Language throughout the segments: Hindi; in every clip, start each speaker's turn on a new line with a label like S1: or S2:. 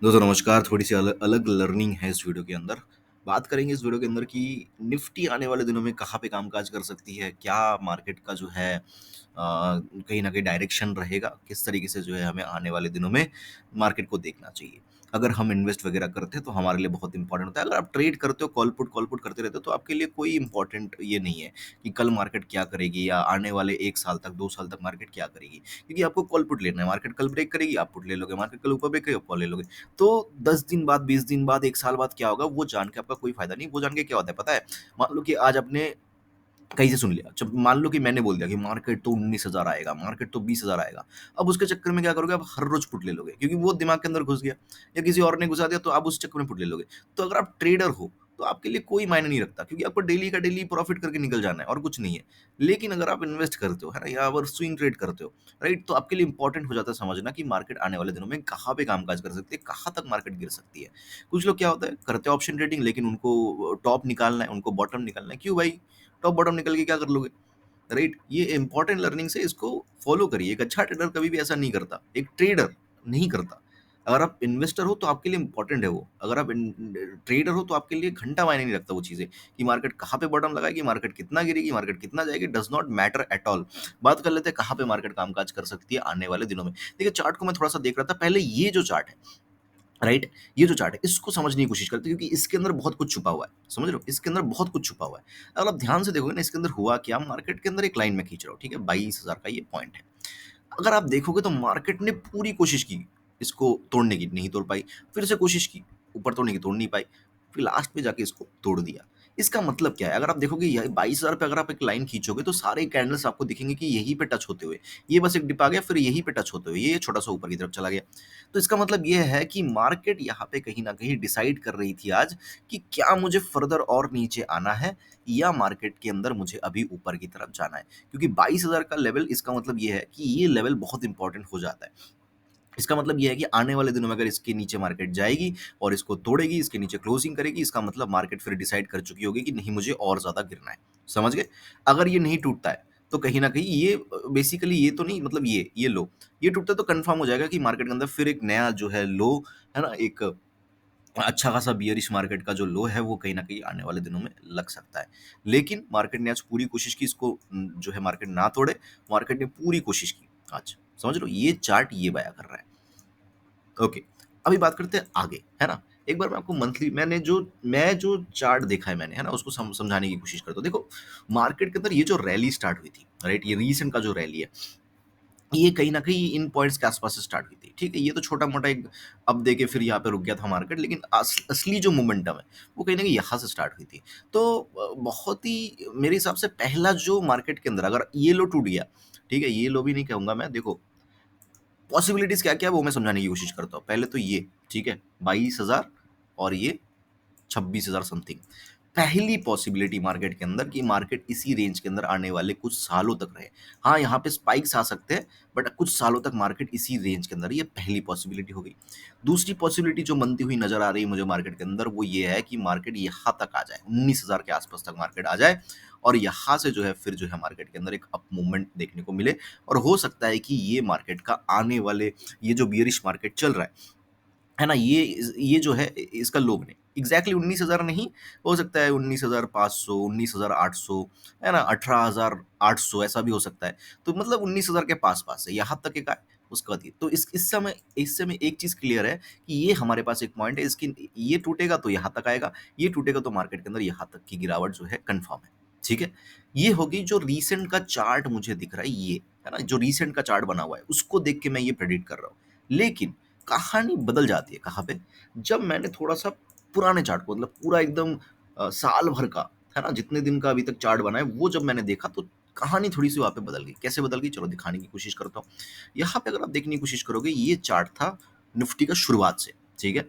S1: दोस्तों नमस्कार। थोड़ी-सी अलग लर्निंग है इस वीडियो के अंदर। बात करेंगे इस वीडियो के अंदर कि निफ्टी आने वाले दिनों में कहाँ पे कामकाज कर सकती है? क्या मार्केट का जो है कहीं न कहीं डायरेक्शन रहेगा? किस तरीके से जो है हमें आने वाले दिनों में मार्केट को देखना चाहिए? अगर हम इन्वेस्ट वगैरह करते हैं तो हमारे लिए बहुत इंपॉर्टेंट होता है। अगर आप ट्रेड करते हो, कॉल पुट करते रहते हो तो आपके लिए कोई इंपॉर्टेंट ये नहीं है कि कल मार्केट क्या करेगी या आने वाले 1 साल तक, 2 साल तक मार्केट क्या करेगी? क्योंकि आपको कॉल पुट लेना है। मार्केट कल ब्रेक करेगी, आप पुट ले लोगे। मार्केट कल ऊपर ब्रेक करेगी, आप कॉल ले लोगे। तो 10 दिन बाद, 20 दिन बाद, 1 साल बाद क्या होगा वो जान के आपका कोई फ़ायदा नहीं। वो जान के क्या होता है पता है? मान लो कि आज आपने कहीं से सुन लिया। जब मान लो कि मैंने बोल दिया कि मार्केट तो 19,000 आएगा, मार्केट तो 20,000 आएगा। अब उसके चक्कर में क्या करोगे, आप हर रोज़ पुट ले लोगे क्योंकि वो दिमाग के अंदर घुस गया या किसी और ने घुसा दिया तो आप उस चक्कर में पुट ले लोगे। तो अगर आप ट्रेडर हो तो आपके लिए कोई मायने नहीं रखता क्योंकि आपको डेली का डेली प्रॉफ़िट करके निकल जाना है और कुछ नहीं है। लेकिन अगर आप इन्वेस्ट करते हो, है ना? या अगर स्विंग ट्रेड करते हो, राइट? तो आपके लिए इंपॉर्टेंट हो जाता है समझना कि मार्केट आने वाले दिनों में कहाँ पे कामकाज कर सकती है, कहाँ तक मार्केट गिर सकती है। कुछ लोग क्या होता है, करते हैं ऑप्शन ट्रेडिंग लेकिन उनको टॉप निकालना है, उनको बॉटम निकालना है। क्यों भाई? टॉप बॉटम निकल के क्या कर लोगे? राइट? ये इंपॉर्टेंट लर्निंग से इसको फॉलो करिए। एक अच्छा ट्रेडर कभी भी ऐसा नहीं करता, एक ट्रेडर नहीं करता। अगर आप इन्वेस्टर हो तो आपके लिए इंपॉर्टेंट है वो। अगर आप ट्रेडर हो तो आपके लिए घंटा मायने नहीं रखता वो चीज़ें कि मार्केट कहाँ पे बॉटम लगाएगी, मार्केट कितना गिरेगी, मार्केट कितना जाएगी, does not matter at all. बात कर लेते हैं कहाँ पे मार्केट कामकाज कर सकती है आने वाले दिनों में। देखिए चार्ट को मैं थोड़ा सा देख रहा था पहले। ये जो चार्ट है, राइट? ये जो चार्ट है इसको समझने की कोशिश करते हैं क्योंकि इसके अंदर बहुत कुछ छुपा हुआ है। समझ रहे हो? इसके अंदर बहुत कुछ छुपा हुआ है। अगर आप ध्यान से देखोगे ना इसके अंदर हुआ क्या, मार्केट के अंदर एक लाइन में खींच रहा हूँ, ठीक है? 22,000 का ये पॉइंट है। अगर आप देखोगे तो मार्केट ने पूरी कोशिश की इसको तोड़ने की, नहीं तोड़ पाई। फिर से कोशिश की, ऊपर तोड़ने की, तोड़ नहीं पाई। फिर लास्ट में जाके इसको तोड़ दिया। इसका मतलब क्या है? अगर आप देखोगे ये 22,000 पे अगर आप एक लाइन खींचोगे तो सारे कैंडल्स आपको दिखेंगे कि यहीं पे टच होते हुए। ये बस एक डिप आ गया, फिर यहीं पे टच होते हुए ये छोटा-सा ऊपर की तरफ चला गया। तो इसका मतलब ये है कि मार्केट यहाँ पे कहीं न कहीं डिसाइड कर रही थी आज कि क्या मुझे फर्दर और नीचे आना है या मार्केट के अंदर मुझे अभी ऊपर की तरफ जाना है। क्योंकि 22,000 का लेवल, इसका मतलब ये है कि ये लेवल बहुत इंपॉर्टेंट हो जाता है। इसका मतलब ये है कि आने वाले दिनों में अगर इसके नीचे मार्केट जाएगी और इसको तोड़ेगी, इसके नीचे क्लोजिंग करेगी, इसका मतलब मार्केट फिर डिसाइड कर चुकी होगी कि नहीं मुझे और ज़्यादा गिरना है। समझ गए? अगर ये नहीं टूटता है, तो कहीं न कहीं ये बेसिकली ये तो नहीं, मतलब ये लो, ये टूटता है तो कन्फर्म हो जाएगा कि मार्केट के अंदर फिर एक नया जो है लो, है ना? एक अच्छा खासा बियरिश मार्केट का जो लो है वो कहीं न कहीं आने वाले दिनों में लग सकता है। लेकिन मार्केट ने आज पूरी कोशिश की इसको जो है मार्केट ना तोड़े, मार्केट ने पूरी कोशिश की आज। समझ रहे हो? ये चार्ट ये बयाँ कर रहा है। ओके, अभी बात करते हैं आगे, है ना? एक बार मैं आपको मंथली मैं जो चार्ट देखा है मैंने, है ना? उसको समझाने की कोशिश करता हूँ। देखो, मार्केट के अंदर ये जो रैली स्टार्ट हुई थी, राइट? ये रीसेंट का जो रैली है, ये कहीं न कहीं इन पॉइंट्स के आस-पास से स्टार्ट हुई थी, ठीक है? ये तो छोटा-मोटा एक अप दे के फिर यहाँ पे रुक गया था मार्केट, लेकिन असली जो मोमेंटम है, वो कहीं न कहीं यहाँ से स्टार्ट हुई थी। तो बहुत ही मेरे हिसाब से पहला जो मार्केट के अंदर अगर ये लो टूट गया, ठीक है? ये लो भी नहीं कहूँगा मैं, देखो पॉसिबिलिटीज़ क्या-क्या है वो मैं समझाने की कोशिश करता हूँ। पहले तो ये, ठीक है? 22,000 और ये 26,000 समथिंग। पहली पॉसिबिलिटी मार्केट के अंदर कि मार्केट इसी रेंज के अंदर आने वाले कुछ सालों तक रहे। हाँ, यहाँ पे स्पाइक्स आ सकते हैं, बट कुछ सालों तक मार्केट इसी रेंज के अंदर, ये पहली पॉसिबिलिटी हो गई। दूसरी पॉसिबिलिटी जो बनती हुई नज़र आ रही है मुझे मार्केट के अंदर, वो ये है कि मार्केट यहाँ तक आ जाए, 19,000 के आस-पास तक मार्केट आ जाए और यहाँ से जो है फिर जो है मार्केट के अंदर एक अप मूवमेंट देखने को मिले और हो सकता है कि ये मार्केट का आने वाले, ये जो बियरिश मार्केट चल रहा है ना? ये जो है इसका लो बने। एग्ज़ैक्टली 19,000 नहीं, हो सकता है 19,500, 19,800, है ना? 18,800 ऐसा भी हो सकता है। तो मतलब 19,000 के पास-पास है, यहाँ तक एक आए, उसके बाद ये। तो इस समय एक चीज़ क्लियर है कि ये हमारे पास एक पॉइंट है, इसकी ये टूटेगा तो यहाँ तक आएगा, ये टूटेगा तो मार्केट के अंदर यहाँ तक की गिरावट जो है कन्फर्म है। ठीक है? ये होगी जो रीसेंट का चार्ट मुझे दिख रहा है ये, है ना? जो रीसेंट का चार्ट बना हुआ है, उसको देख के मैं ये प्रेडिक्ट कर रहा हूँ। लेकिन कहानी बदल जाती है कहाँ पे? जब मैंने थोड़ा-सा पुराने चार्ट को, मतलब पूरा एकदम साल भर का, है ना? जितने दिन का अभी तक चार्ट बना है, वो जब मैंने देखा तो कहानी थोड़ी-सी वहाँ पे बदल गई। कैसे बदल गई? चलो दिखाने की कोशिश करता हूँ। यहाँ पे अगर आप देखने की कोशिश करोगे, ये चार्ट था निफ्टी का शुरुआत से, ठीक है?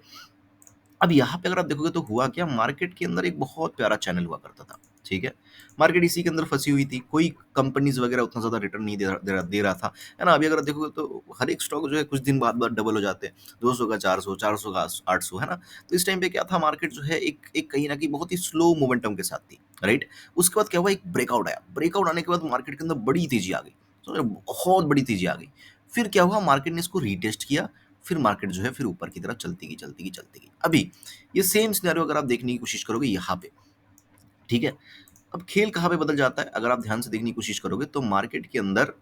S1: अब यहाँ पे अगर आप देखोगे तो हुआ क्या, मार्केट के अंदर एक बहुत प्यारा चैनल हुआ करता था, ठीक है? मार्केट इसी के अंदर फँसी हुई थी, कोई कंपनीज़ वगैरह उतना ज़्यादा रिटर्न नहीं दे रहा था, है ना? अभी अगर आप देखोगे तो हर एक स्टॉक जो है कुछ दिन बाद डबल हो जाते हैं, 200 का 400, 400 का 800, है ना? तो इस टाइम पे क्या था, मार्केट जो है एक एक कहीं न कहीं बहुत ही स्लो मोमेंटम के साथ थी, राइट? उसके बाद क्या हुआ, एक ब्रेकआउट आया, ब्रेकआउट आने के बाद मार्केट के अंदर बड़ी तेज़ी आ गई, समझ रहे हो? बहुत बड़ी तेज़ी आ गई। फिर क्या हुआ, मार्केट ने इसको रीटेस्ट किया, फिर मार्केट जो है फिर ऊपर की तरफ चलती गई, चलती गई, चलती गई। अभी ये सेम सिनेरियो अगर आप देखने की कोशिश करोगे यहाँ पे, ठीक है? अब खेल कहाँ पे बदल जाता है, अगर आप ध्यान से देखने की कोशिश करोगे तो मार्केट के अंदर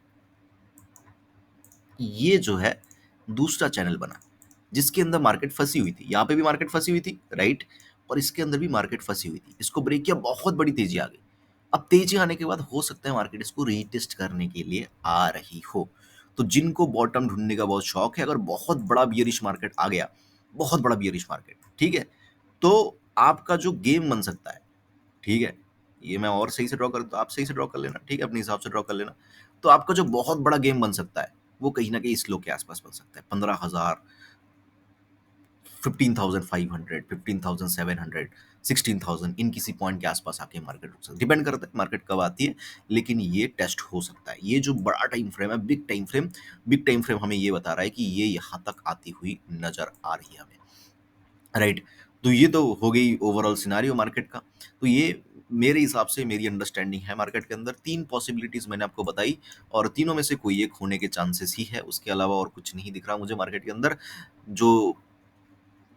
S1: ये जो है दूसरा चैनल बना, जिसके अंदर मार्केट फंसी हुई थी। यहाँ पे भी मार्केट फंसी हुई थी, राइट? और इसके अंदर भी मार्केट फंसी हुई थी। इसको ब्रेक किया, बहुत बड़ी तेजी आ गई। अब तेजी आने के बाद हो सकता है मार्केट इसको रीटेस्ट करने के लिए आ रही हो। तो जिनको बॉटम ढूंढने का बहुत शौक है, अगर बहुत बड़ा बियरिश मार्केट आ गया, बहुत बड़ा बियरिश मार्केट, ठीक है, तो आपका जो गेम बन सकता है, ठीक है, ये मैं और सही से ड्रॉ कर, तो आप सही से ड्रॉ कर लेना, ठीक है, अपने हिसाब से ड्रॉ कर लेना। तो आपका जो बहुत बड़ा गेम बन सकता है वो कहीं ना कहीं इस लो के आसपास बन सकता है, 15,000, 15,500, 15,700, 16,000, इन किसी पॉइंट के आसपास आके मार्केट रुक सकता है। डिपेंड करता है मार्केट कब आती है, लेकिन ये टेस्ट हो सकता है। ये जो बड़ा टाइम फ्रेम है, बिग टाइम फ्रेम हमें ये बता रहा है कि ये यहाँ तक आती हुई नजर आ रही है हमें, राइट? तो ये तो हो गई ओवरऑल सिनारियो मार्केट का। तो ये मेरे हिसाब से मेरी अंडरस्टैंडिंग है मार्केट के अंदर। तीन पॉसिबिलिटीज मैंने आपको बताई और तीनों में से कोई एक होने के चांसेस ही है, उसके अलावा और कुछ नहीं दिख रहा मुझे मार्केट के अंदर। जो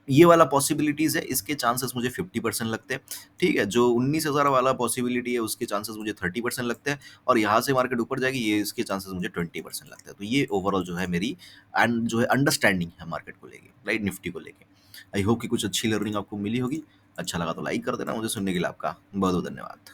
S1: ये वाला पॉसिबिलिटीज है इसके चांसेस मुझे 50% लगते हैं, ठीक है। जो 19,000 वाला पॉसिबिलिटी है उसके चांसेस मुझे 30% लगते हैं, और यहाँ से मार्केट ऊपर जाएगी ये इसके चांसेस मुझे 20% लगते हैं। तो ये ओवरऑल जो है मेरी एंड जो है अंडरस्टैंडिंग है मार्केट को लेके, राइट, निफ्टी को लेके। आई होप कि कुछ अच्छी लर्निंग आपको मिली होगी। अच्छा लगा तो लाइक कर देना। मुझे सुनने के लिए आपका बहुत बहुत धन्यवाद।